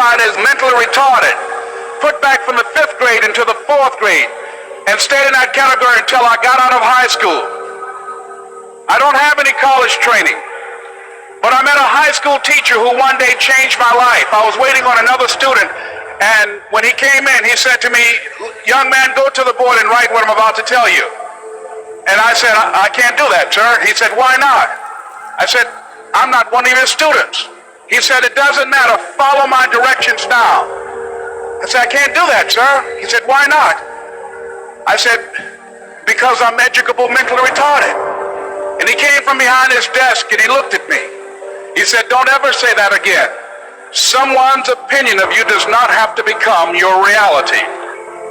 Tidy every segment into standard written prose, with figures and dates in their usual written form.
classified as mentally retarded, put back from the 5th grade into the 4th grade, and stayed in that category until I got out of high school. I don't have any college training, but I met a high school teacher who one day changed my life. I was waiting on another student, and when he came in, he said to me, "Young man, go to the board and write what I'm about to tell you." And I said, I can't do that, sir." He said, "Why not?" I said, "I'm not one of your students." He said, "It doesn't matter. Follow my directions now." I said, "I can't do that, sir." He said, "Why not?" I said, "Because I'm educable mentally retarded." And he came from behind his desk and he looked at me. He said, "Don't ever say that again. Someone's opinion of you does not have to become your reality."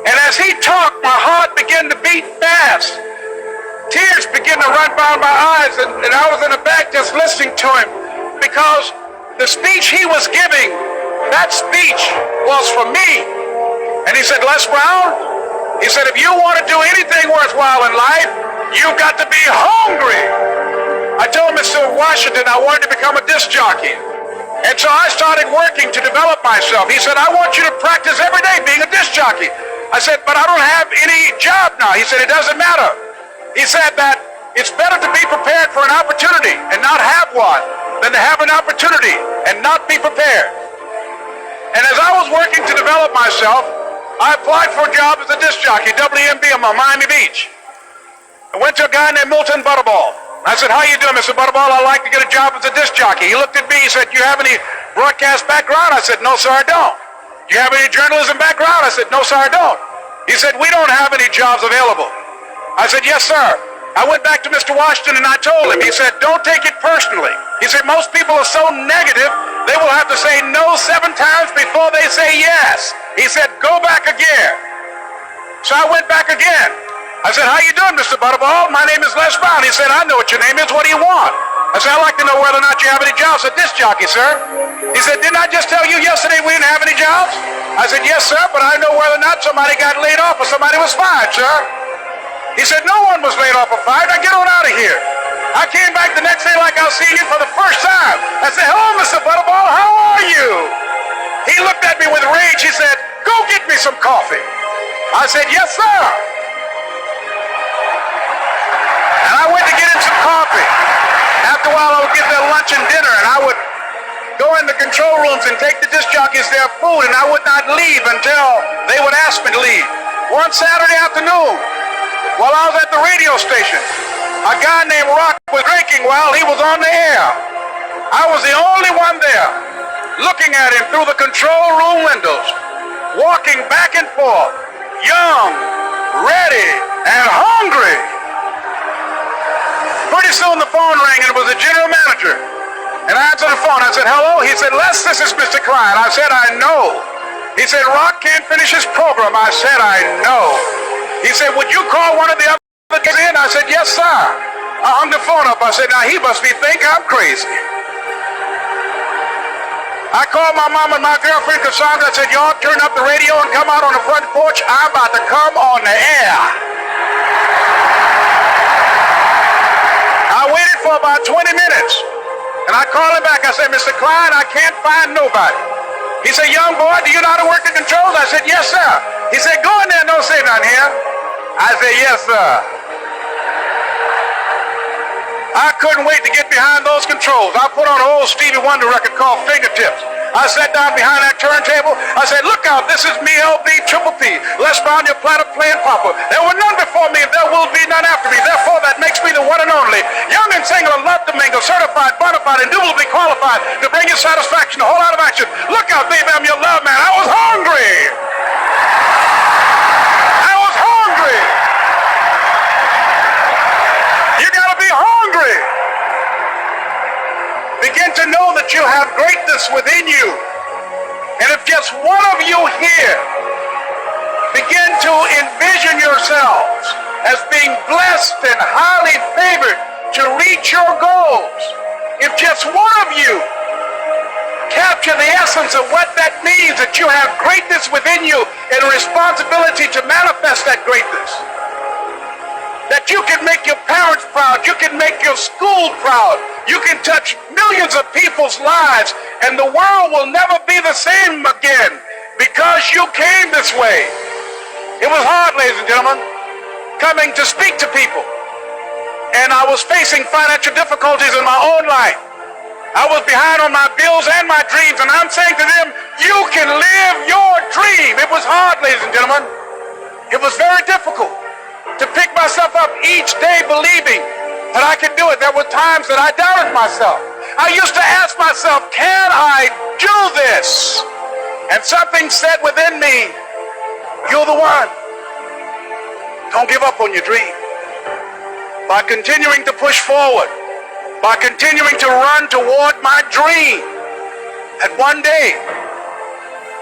And as he talked, my heart began to beat fast. Tears began to run down my eyes, and I was in the back just listening to him, because the speech he was giving, that speech was for me. And he said, "Les Brown," he said, "if you want to do anything worthwhile in life, you've got to be hungry." I told Mr. Washington I wanted to become a disc jockey. And so I started working to develop myself. He said, "I want you to practice every day being a disc jockey." I said, "But I don't have any job now." He said, "It doesn't matter." He said that it's better to be prepared for an opportunity and not have one than to have an opportunity and not be prepared. And as I was working to develop myself, I applied for a job as a disc jockey, WMBM on Miami Beach. I went to a guy named Milton Butterball. I said, "How you doing, Mr. Butterball? I'd like to get a job as a disc jockey." He looked at me, he said, "Do you have any broadcast background?" I said, "No, sir, I don't." "Do you have any journalism background?" I said, "No, sir, I don't." He said, "We don't have any jobs available." I said, "Yes, sir." I went back to Mr. Washington and I told him. He said, "Don't take it personally." He said, "Most people are so negative, they will have to say no 7 times before they say yes." He said, "Go back again." So I went back again. I said, "How you doing, Mr. Butterball? My name is Les Brown." He said, "I know what your name is. What do you want?" I said, "I'd like to know whether or not you have any jobs at disc jockey, sir." He said, "Didn't I just tell you yesterday we didn't have any jobs?" I said, "Yes, sir, but I know whether or not somebody got laid off or somebody was fired, sir." He said, "No one was laid off or fired. Now get on out of here." I came back the next day like I was seeing you for the first time. I said, "Hello, Mr. Butterball, how are you?" He looked at me with rage. He said, "Go get me some coffee." I said, "Yes, sir." And I went to get him some coffee. After a while, I would get their lunch and dinner, and I would go in the control rooms and take the disc jockeys their food, and I would not leave until they would ask me to leave. One Saturday afternoon, while I was at the radio station, a guy named Rock was drinking while he was on the air. I was the only one there, looking at him through the control room windows, walking back and forth, young, ready, and hungry. Pretty soon the phone rang, and it was the general manager. And I answered the phone. I said, "Hello?" He said, "Les, this is Mr. Klein." I said, "I know." He said, "Rock can't finish his program." I said, "I know." He said, "Would you call one of the other guys in?" I said, "Yes, sir." I hung the phone up. I said, "Now he must be thinking I'm crazy." I called my mom and my girlfriend Cassandra. I said, "Y'all turn up the radio and come out on the front porch. I'm about to come on the air." I waited for about 20 minutes, and I called him back. I said, "Mr. Klein, I can't find nobody." He said, "Young boy, do you know how to work the controls?" I said, "Yes, sir." He said, "Go in there and don't say nothing here." I said, "Yes, sir." I couldn't wait to get behind those controls. I put on an old Stevie Wonder record called Fingertips. I sat down behind that turntable. I said, "Look out, this is me, LB Triple P. Les Brown, your platter playing papa. There were none before me, and there will be none after me. Therefore, that makes me the one and only. Young and single, love to mingle, certified, bona fide, indubitably qualified to bring you satisfaction, a whole lot of action. Look out, baby, I'm your love man." I was hungry. I was hungry. You gotta be hungry. Begin to know that you have greatness within you. And if just one of you here begin to envision yourselves as being blessed and highly favored to reach your goals, if just one of you capture the essence of what that means, that you have greatness within you and a responsibility to manifest that greatness, that you can make your parents proud, you can make your school proud, you can touch millions of people's lives And the world will never be the same again because you came this way. It was hard, ladies and gentlemen, coming to speak to people. And I was facing financial difficulties in my own life. I was behind on my bills and my dreams, and I'm saying to them, you can live your dream. It was hard, ladies and gentlemen. It was very difficult to pick myself up each day believing that I could do it. There were times that I doubted myself. I used to ask myself, can I do this? And something said within me, you're the one. Don't give up on your dream. By continuing to push forward, by continuing to run toward my dream, that one day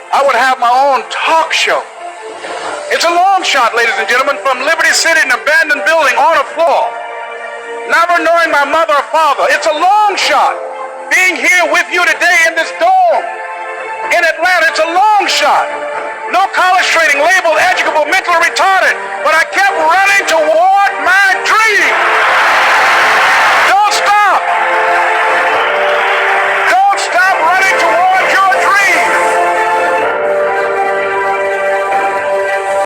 I would have my own talk show. It's a long shot, ladies and gentlemen, from Liberty City, an abandoned building on a floor, never knowing my mother or father. It's a long shot. Being here with you today in this dome in Atlanta, it's a long shot. No college training, labeled